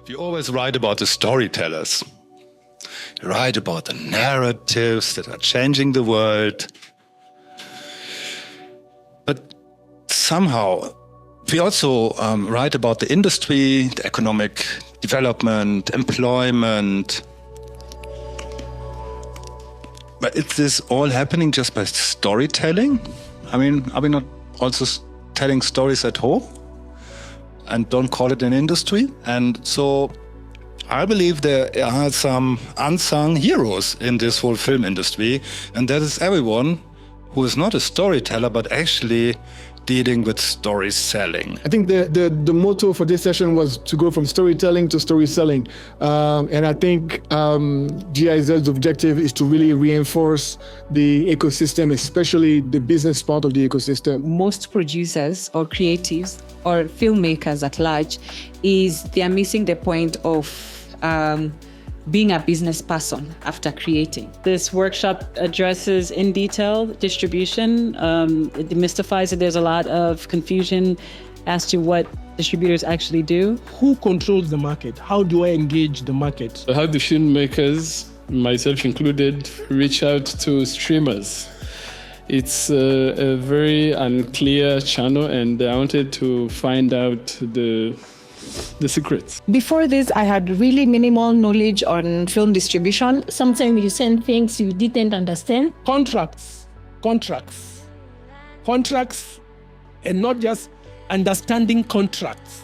We always write about the storytellers. We write about the narratives that are changing the world. But somehow, we also write about the industry, the economic development, employment. But is this all happening just by storytelling? I mean, are we not also telling stories at home? And don't call it an industry? And so I believe there are some unsung heroes in this whole film industry, and that is everyone who is not a storyteller, but actually dealing with story selling. I think the motto for this session was to go from storytelling to story selling. And I think GIZ's objective is to really reinforce the ecosystem, especially the business part of the ecosystem. Most producers or creatives or filmmakers at large they are missing the point of being a business person after creating. This workshop addresses in detail distribution. It demystifies it. There's a lot of confusion as to what distributors actually do. Who controls the market? How do I engage the market? How do filmmakers, myself included, reach out to streamers? It's a very unclear channel, and I wanted to find out the secrets. Before this, I had really minimal knowledge on film distribution. Sometimes you send things you didn't understand. Contracts, and not just understanding contracts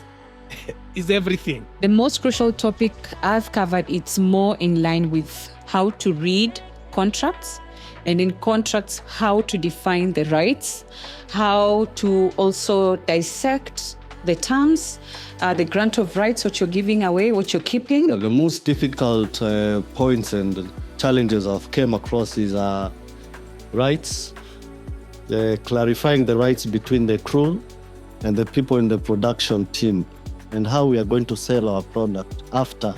is everything. The most crucial topic I've covered, it's more in line with how to read contracts, and in contracts, how to define the rights, how to also dissect the terms, the grant of rights, what you're giving away, what you're keeping. The most difficult points and challenges I've came across is rights, clarifying the rights between the crew and the people in the production team, and how we are going to sell our product after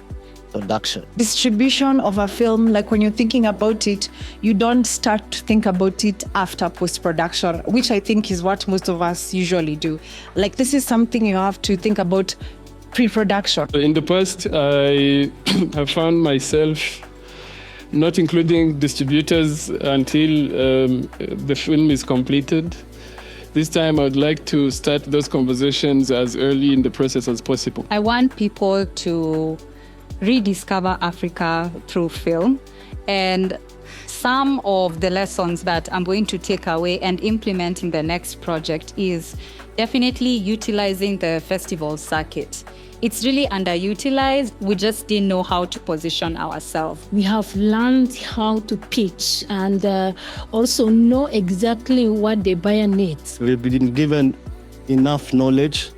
production. Distribution of a film, like when you're thinking about it, you don't start to think about it after post-production, which I think is what most of us usually do. Like, this is something you have to think about pre-production. In the past, I have found myself not including distributors until the film is completed. This time, I would like to start those conversations as early in the process as possible. I want people to rediscover Africa through film, and some of the lessons that I'm going to take away and implement in the next project is definitely utilizing the festival circuit. It's really underutilized. We just didn't know how to position ourselves. We have learned how to pitch and also know exactly what the buyer needs. We've been given enough knowledge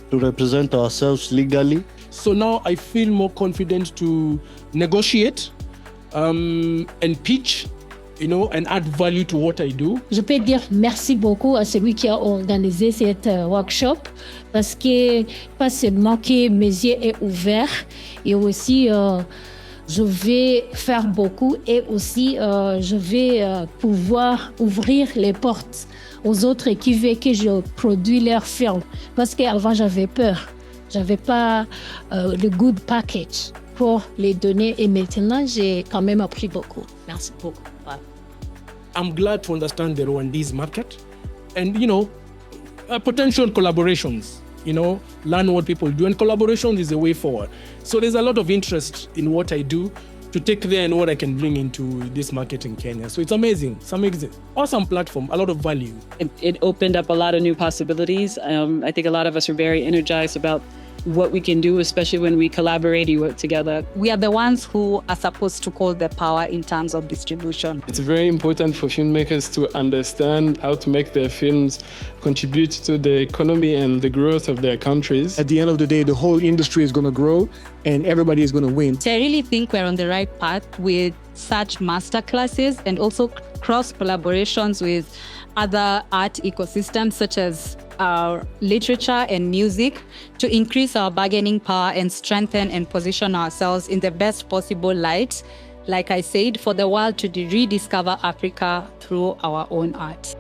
to represent ourselves legally. So now I feel more confident to negotiate and pitch, and add value to what I do. Je peux dire merci beaucoup à celui qui a organisé cette workshop, parce que pas seulement que mes yeux est ouverts, et aussi je vais faire beaucoup, et aussi je vais pouvoir ouvrir les portes aux autres qui veulent que je produise leur film, parce qu'avant j'avais peur. J'avais pas le good package pour les donner, et maintenant j'ai quand même appris beaucoup. Merci beaucoup. Ouais. I'm glad to understand the Rwandese market and, potential collaborations, learn what people do, and collaboration is the way forward. So there's a lot of interest in what I do to take there and what I can bring into this market in Kenya. So it's amazing. It's amazing. Awesome platform, a lot of value. It opened up a lot of new possibilities. I think a lot of us are very energized about what we can do, especially when we collaborate and work together. We are the ones who are supposed to hold the power in terms of distribution. It's very important for filmmakers to understand how to make their films contribute to the economy and the growth of their countries. At the end of the day, the whole industry is going to grow and everybody is going to win. So I really think we're on the right path with such masterclasses and also cross collaborations with other art ecosystems such as literature and music to increase our bargaining power and strengthen and position ourselves in the best possible light, like I said, for the world to rediscover Africa through our own art.